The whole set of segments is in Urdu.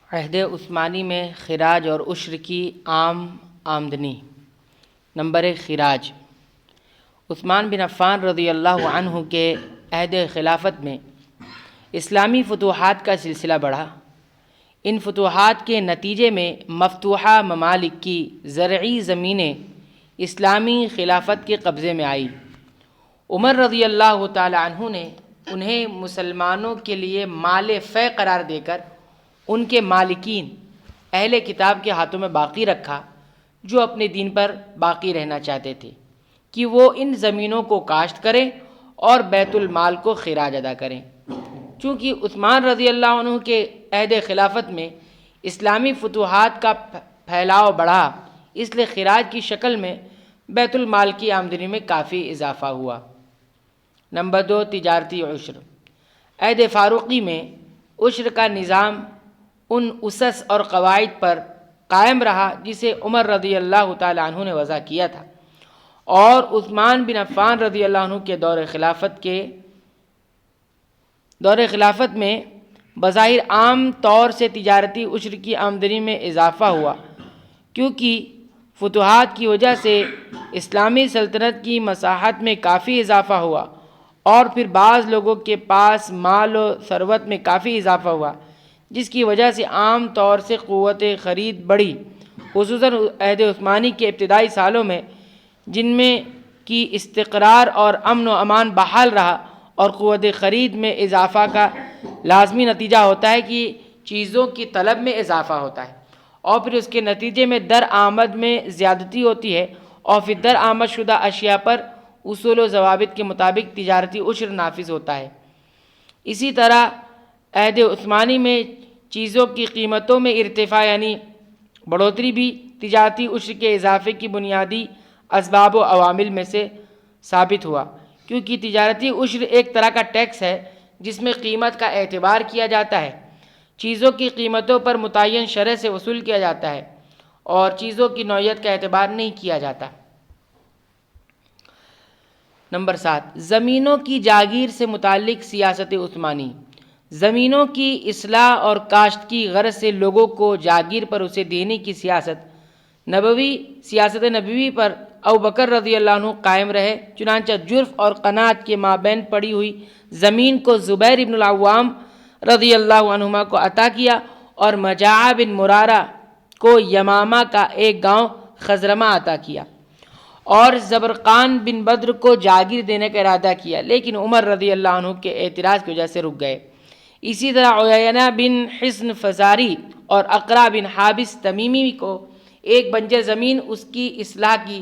عہد عثمانی میں خراج اور عشر کی عام آمدنی۔ نمبر 1، خراج۔ عثمان بن عفان رضی اللہ عنہ کے عہد خلافت میں اسلامی فتوحات کا سلسلہ بڑھا۔ ان فتوحات کے نتیجے میں مفتوحہ ممالک کی زرعی زمینیں اسلامی خلافت کے قبضے میں آئی۔ عمر رضی اللہ تعالی عنہ نے انہیں مسلمانوں کے لیے مال فے قرار دے کر ان کے مالکین اہل کتاب کے ہاتھوں میں باقی رکھا، جو اپنے دین پر باقی رہنا چاہتے تھے، کہ وہ ان زمینوں کو کاشت کریں اور بیت المال کو خراج ادا کریں۔ چونکہ عثمان رضی اللہ عنہ کے عہد خلافت میں اسلامی فتوحات کا پھیلاؤ بڑھا، اس لیے خراج کی شکل میں بیت المال کی آمدنی میں کافی اضافہ ہوا۔ نمبر 2، تجارتی عشر۔ عہد فاروقی میں عشر کا نظام ان اسس اور قواعد پر قائم رہا جسے عمر رضی اللہ تعالی عنہ نے وضع کیا تھا، اور عثمان بن عفان رضی اللہ عنہ کے دور خلافت میں بظاہر عام طور سے تجارتی عشر کی آمدنی میں اضافہ ہوا، کیونکہ فتوحات کی وجہ سے اسلامی سلطنت کی مساحت میں کافی اضافہ ہوا، اور پھر بعض لوگوں کے پاس مال و ثروت میں کافی اضافہ ہوا، جس کی وجہ سے عام طور سے قوت خرید بڑھی، خصوصاً عہد عثمانی کے ابتدائی سالوں میں، جن میں کی استقرار اور امن و امان بحال رہا، اور قوت خرید میں اضافہ کا لازمی نتیجہ ہوتا ہے کہ چیزوں کی طلب میں اضافہ ہوتا ہے، اور پھر اس کے نتیجے میں درآمد میں زیادتی ہوتی ہے، اور پھر درآمد شدہ اشیاء پر اصول و ضوابط کے مطابق تجارتی عشر نافذ ہوتا ہے۔ اسی طرح عہد عثمانی میں چیزوں کی قیمتوں میں ارتفاع یعنی بڑھوتری بھی تجارتی عشر کے اضافے کی بنیادی اسباب و عوامل میں سے ثابت ہوا، کیونکہ تجارتی عشر ایک طرح کا ٹیکس ہے جس میں قیمت کا اعتبار کیا جاتا ہے، چیزوں کی قیمتوں پر متعین شرح سے وصول کیا جاتا ہے، اور چیزوں کی نوعیت کا اعتبار نہیں کیا جاتا۔ نمبر 7، زمینوں کی جاگیر سے متعلق سیاست عثمانی۔ زمینوں کی اصلاح اور کاشت کی غرض سے لوگوں کو جاگیر پر اسے دینے کی سیاست نبوی پر ابوبکر رضی اللہ عنہ قائم رہے، چنانچہ جرف اور قناعت کے مابین پڑی ہوئی زمین کو زبیر ابن العوام رضی اللہ عنہما کو عطا کیا، اور مجاع بن مرارہ کو یمامہ کا ایک گاؤں خزرمہ عطا کیا، اور زبرقان بن بدر کو جاگیر دینے کا ارادہ کیا، لیکن عمر رضی اللہ عنہ کے اعتراض کی وجہ سے رک گئے۔ اسی طرح عیینہ بن حصن فزاری اور اقرع بن حابس تمیمی کو ایک بنجر زمین اس کی اصلاح کی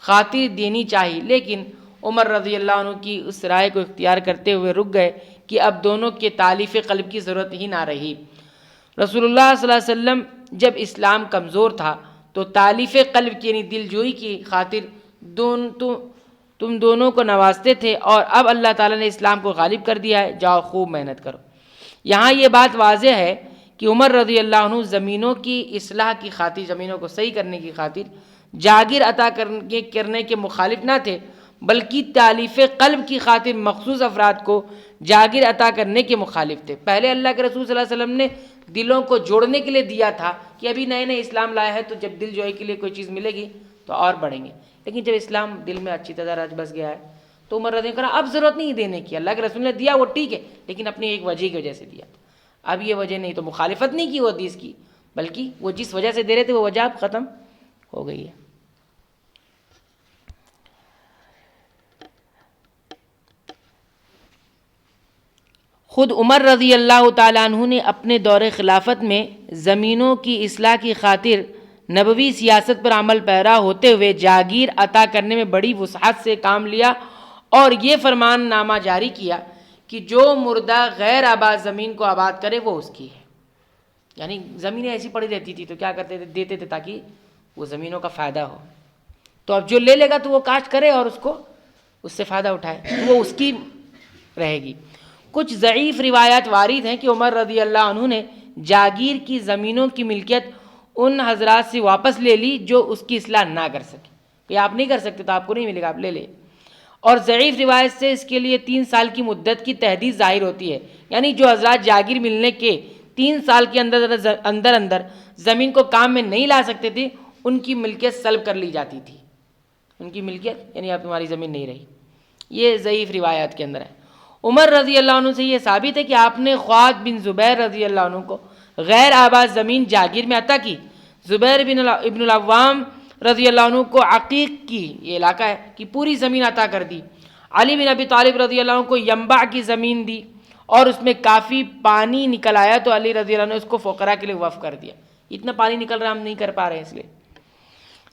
خاطر دینی چاہی، لیکن عمر رضی اللہ عنہ کی اس رائے کو اختیار کرتے ہوئے رک گئے کہ اب دونوں کے تالیف قلب کی ضرورت ہی نہ رہی۔ رسول اللہ صلی اللہ علیہ وسلم جب اسلام کمزور تھا تو تالیف قلب کی یعنی دلجوئی کی خاطر تم دونوں کو نوازتے تھے، اور اب اللہ تعالیٰ نے اسلام کو غالب کر دیا ہے، جاؤ خوب محنت کرو۔ یہاں یہ بات واضح ہے کہ عمر رضی اللہ عنہ زمینوں کی اصلاح کی خاطر، زمینوں کو صحیح کرنے کی خاطر جاگیر عطا کرنے کے مخالف نہ تھے، بلکہ تالیف قلب کی خاطر مخصوص افراد کو جاگیر عطا کرنے کے مخالف تھے۔ پہلے اللہ کے رسول صلی اللہ علیہ وسلم نے دلوں کو جوڑنے کے لیے دیا تھا کہ ابھی نئے نئے اسلام لایا ہے، تو جب دل جوئی کے لیے کوئی چیز ملے گی تو اور بڑھیں گے، لیکن جب اسلام دل میں اچھی طرح رچ بس گیا ہے تو عمر رضی اللہ عنہ اب ضرورت نہیں دینے کی، اللہ کے رسول نے دیا وہ ٹھیک ہے، لیکن اپنی ایک وجہ کی وجہ سے دیا، اب یہ وجہ نہیں، تو مخالفت نہیں کی وہ حدیث کی، بلکہ وہ جس وجہ سے دے رہے تھے وہ وجہ اب ختم ہو گئی ہے۔ خود عمر رضی اللہ تعالیٰ عنہ نے اپنے دور خلافت میں زمینوں کی اصلاح کی خاطر نبوی سیاست پر عمل پیرا ہوتے ہوئے جاگیر عطا کرنے میں بڑی وسعت سے کام لیا، اور یہ فرمان نامہ جاری کیا کہ جو مردہ غیر آباد زمین کو آباد کرے وہ اس کی ہے۔ یعنی زمینیں ایسی پڑی رہتی تھی تو کیا کرتے تھے، دیتے تھے تاکہ وہ زمینوں کا فائدہ ہو، تو اب جو لے لے گا تو وہ کاشت کرے اور اس سے فائدہ اٹھائے، تو وہ اس کی رہے گی۔ کچھ ضعیف روایات وارد ہیں کہ عمر رضی اللہ عنہ نے جاگیر کی زمینوں کی ملکیت ان حضرات سے واپس لے لی جو اس کی اصلاح نہ کر سکے، کہ آپ نہیں کر سکتے تو آپ کو نہیں ملے گا، آپ لے لے، اور ضعیف روایت سے اس کے لیے 3 سال کی مدت کی تحدید ظاہر ہوتی ہے، یعنی جو حضرات جاگیر ملنے کے 3 سال کے اندر زمین کو کام میں نہیں لا سکتے تھے، ان کی ملکیت سلب کر لی جاتی تھی، ان کی ملکیت یعنی اب تمہاری زمین نہیں رہی۔ یہ ضعیف روایات کے اندر ہے۔ عمر رضی اللہ عنہ سے یہ ثابت ہے کہ آپ نے خوات بن زبیر رضی اللہ عنہ کو غیر آباد زمین جاگیر میں عطا کی۔ زبیر ابن العوام رضی اللہ عنہ کو عقیق کی، یہ علاقہ ہے، کی پوری زمین عطا کر دی۔ علی بن ابی طالب رضی اللہ عنہ کو ینبع کی زمین دی اور اس میں کافی پانی نکل آیا تو علی رضی اللہ عنہ نے اس کو فقراء کے لیے وقف کر دیا۔ اتنا پانی نکل رہا ہم نہیں کر پا رہے ہیں، اس لیے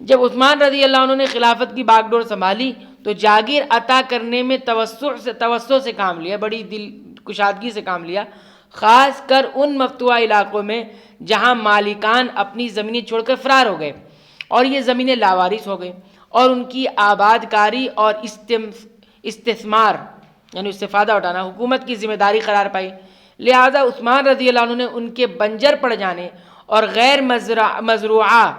جب عثمان رضی اللہ عنہ نے خلافت کی باغ ڈور سنبھالی تو جاگیر عطا کرنے میں توسع سے کام لیا، بڑی دل کشادگی سے کام لیا، خاص کر ان مفتوحہ علاقوں میں جہاں مالکان اپنی زمینیں چھوڑ کر فرار ہو گئے اور یہ زمینیں لاوارث ہو گئیں، اور ان کی آباد کاری اور استثمار یعنی استفادہ اٹھانا حکومت کی ذمہ داری قرار پائی۔ لہذا عثمان رضی اللہ عنہ نے ان کے بنجر پڑ جانے اور غیر مزروعہ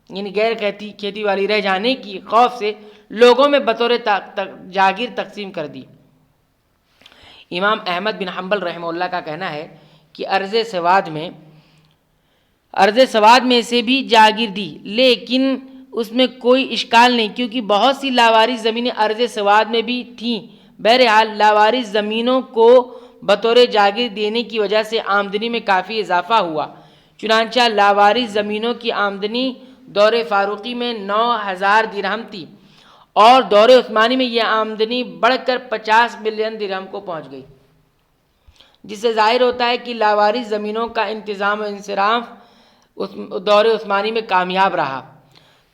یعنی غیر کھیتی والی رہ جانے کی خوف سے لوگوں میں بطور جاگیر تقسیم کر دی۔ امام احمد بن حنبل رحمہ اللہ کا کہنا ہے کہ ارض سواد میں سے بھی جاگیر دی، لیکن اس میں کوئی اشکال نہیں کیونکہ بہت سی لاوارث زمینیں ارض سواد میں بھی تھیں۔ بہرحال لاوارث زمینوں کو بطور جاگیر دینے کی وجہ سے آمدنی میں کافی اضافہ ہوا، چنانچہ لاوارث زمینوں کی آمدنی دور فاروقی میں 9000 درہم تھی اور دور عثمانی میں یہ آمدنی بڑھ کر 50 ملین درہم کو پہنچ گئی، جس سے ظاہر ہوتا ہے کہ لاوارث زمینوں کا انتظام و انصراف دور عثمانی میں کامیاب رہا۔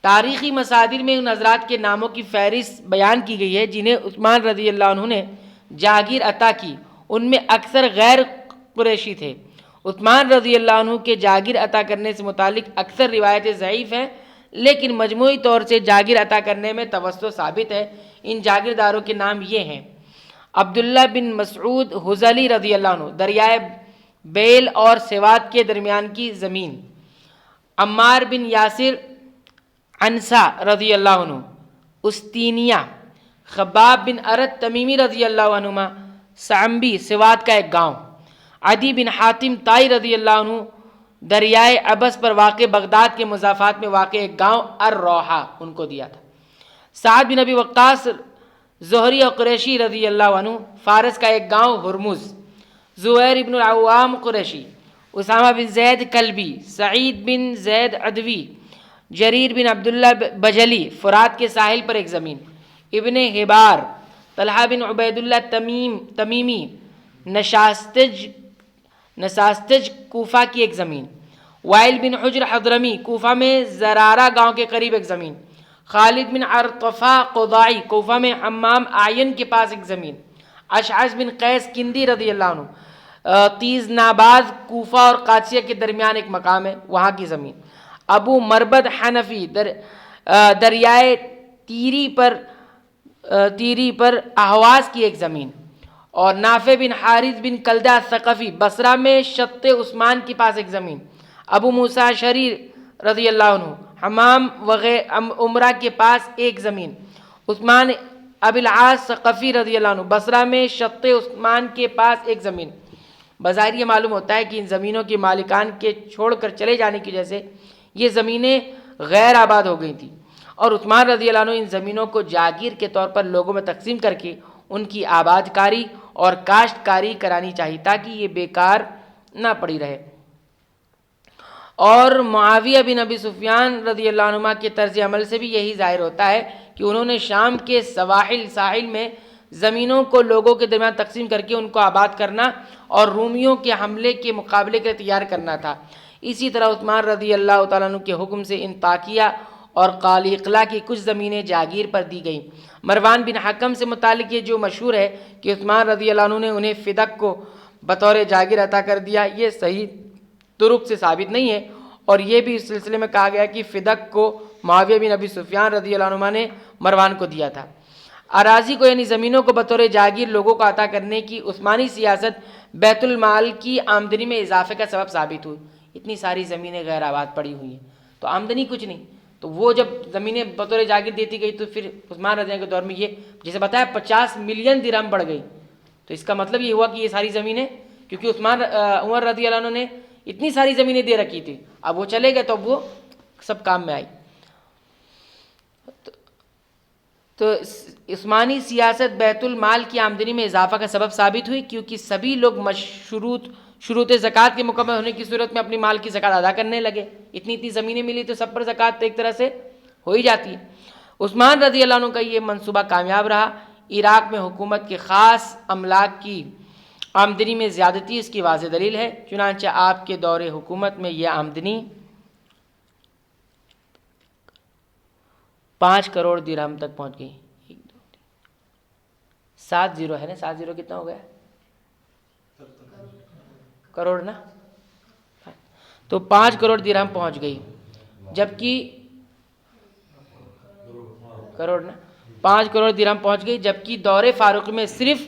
تاریخی مصادر میں ان حضرات کے ناموں کی فہرست بیان کی گئی ہے جنہیں عثمان رضی اللہ عنہ نے جاگیر عطا کی، ان میں اکثر غیر قریشی تھے۔ عثمان رضی اللہ عنہ کے جاگیر عطا کرنے سے متعلق اکثر روایتیں ضعیف ہیں، لیکن مجموعی طور سے جاگیر عطا کرنے میں توسع ثابت ہے۔ ان جاگیرداروں کے نام یہ ہیں: عبداللہ بن مسعود حذلی رضی اللہ عنہ، دریائے بیل اور سوات کے درمیان کی زمین۔ عمار بن یاسر عنسا رضی اللہ عنہ، استینیہ۔ خباب بن ارد تمیمی رضی اللہ عنہ، سعنبی، سوات کا ایک گاؤں۔ عدی بن حاتم طائی رضی اللہ عنہ، دریائے ابس پر واقع بغداد کے مضافات میں واقع ایک گاؤں الروحہ، ان کو دیا تھا۔ سعد بن ابی وقاص زہری اور قریشی رضی اللہ عنہ، فارس کا ایک گاؤں ہرمز۔ زبیر ابن العوام قریشی۔ اسامہ بن زید کلبی۔ سعید بن زید عدوی۔ جریر بن عبداللہ بجلی، فرات کے ساحل پر ایک زمین۔ ابن حبار۔ طلحہ بن عبید اللہ تمیمی، نشاستج، کوفہ کی ایک زمین۔ وائل بن حجر حضرمی، کوفہ میں زرارہ گاؤں کے قریب ایک زمین۔ خالد بن عرطفہ قضاعی، کوفہ میں حمام اعین کے پاس ایک زمین۔ اشعث بن قیس کندی رضی اللہ عنہ، تیز ناباز، کوفہ اور قادسیہ کے درمیان ایک مقام ہے، وہاں کی زمین۔ ابو مربد حنفی، دریائے تیری پر اہواز کی ایک زمین۔ اور نافع بن حارث بن کلدہ ثقفی، بصرہ میں شط عثمان کے پاس ایک زمین۔ ابو موسیٰ اشعری رضی اللہ عنہ، حمام عمرہ کے پاس ایک زمین۔ عثمان ابی العاص ثقفی رضی اللہ عنہ، بصرہ میں شط عثمان کے پاس ایک زمین۔ بظاہر یہ معلوم ہوتا ہے کہ ان زمینوں کے مالکان کے چھوڑ کر چلے جانے کی وجہ سے یہ زمینیں غیر آباد ہو گئی تھیں، اور عثمان رضی اللہ عنہ ان زمینوں کو جاگیر کے طور پر لوگوں میں تقسیم کر کے ان کی آباد کاری اور کاشت کاری کرانی چاہیے تاکہ یہ بیکار نہ پڑی رہے۔ اور معاویہ بن ابی سفیان رضی اللہ عنہ کے طرز عمل سے بھی یہی ظاہر ہوتا ہے کہ انہوں نے شام کے ساحل میں زمینوں کو لوگوں کے درمیان تقسیم کر کے ان کو آباد کرنا اور رومیوں کے حملے کے مقابلے کے تیار کرنا تھا۔ اسی طرح عثمان رضی اللہ تعالیٰ عنہ کے حکم سے انطاکیہ اور قالیقلہ کی کچھ زمینیں جاگیر پر دی گئیں۔ مروان بن حکم سے متعلق یہ جو مشہور ہے کہ عثمان رضی اللہ عنہ نے انہیں فدق کو بطور جاگیر عطا کر دیا، یہ صحیح طرق سے ثابت نہیں ہے، اور یہ بھی اس سلسلے میں کہا گیا کہ فدق کو معاویہ بن ابی سفیان رضی اللہ عنہ نے مروان کو دیا تھا۔ اراضی کو یعنی زمینوں کو بطور جاگیر لوگوں کو عطا کرنے کی عثمانی سیاست بیت المال کی آمدنی میں اضافے کا سبب ثابت ہوئی۔ اتنی ساری زمینیں غیر آباد پڑی ہوئی ہیں تو آمدنی کچھ نہیں، تو وہ جب زمینیں بطور جاگیر دیتی گئی تو پھر عثمان رضی اللہ عنہ کے دور میں یہ جیسے بتایا 50 ملین درہم بڑھ گئی. تو اس کا مطلب یہ ہوا کہ یہ ساری زمینیں، کیونکہ عمر رضی اللہ عنہ نے اتنی ساری زمینیں دے رکھی تھی، اب وہ چلے گئے تو اب وہ سب کام میں آئی. تو عثمانی سیاست بیت المال کی آمدنی میں اضافہ کا سبب ثابت ہوئی، کیونکہ سبھی لوگ شروط زکوٰۃ کے مکمل ہونے کی صورت میں اپنی مال کی زکوٰۃ ادا کرنے لگے. اتنی زمینیں ملی تو سب پر زکوٰۃ تو ایک طرح سے ہو ہی جاتی ہے. عثمان رضی اللہ عنہ کا یہ منصوبہ کامیاب رہا. عراق میں حکومت کے خاص املاک کی آمدنی میں زیادتی اس کی واضح دلیل ہے. چنانچہ آپ کے دور حکومت میں یہ آمدنی 5 کروڑ درہم تک پہنچ گئی. 7 زیرو ہے نا، 7 زیرو کتنا ہو گیا؟ کروڑ نا. تو 5 کروڑ درہم پہنچ گئی، جبکہ کروڑ نا 5 کروڑ درہم پہنچ گئی، جبکہ دور فاروق میں صرف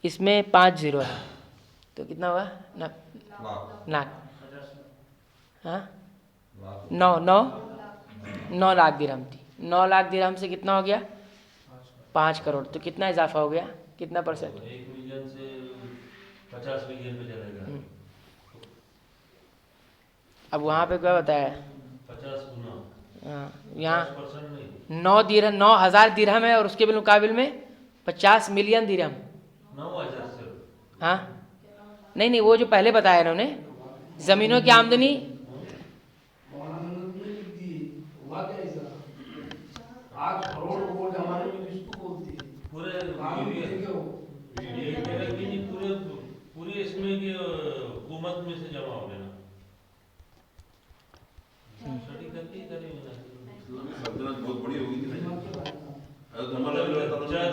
اس میں 5 زیرو ہے. تو کتنا ہوا؟ لاکھ. ہاں 9 لاکھ درہم تھی. 9 لاکھ درہم سے کتنا ہو گیا؟ 5 کروڑ. تو کتنا اضافہ ہو گیا؟ کتنا پرسنٹ؟ 1 ملین سے 50 ملین پہ چلے گا. اب وہاں پہ کیا بتایا ہے؟ 50 گنا. ہاں یہاں 50% نہیں. 9,000 درہم ہے اور اس کے بالمقابل میں 50 ملین درہم. 9,000 صرف. ہاں نہیں وہ جو پہلے بتایا انہوں نے زمینوں کی آمدنی 8 کروڑ ووٹ ہمارے میں کس کو بولتی ہے؟ پورے اس میں کہ حکومت میں سے جمع ہو گیا نا. اسٹڈی کرتے ہی کریں گے. سلطنت بہت بڑی ہوگی تھی.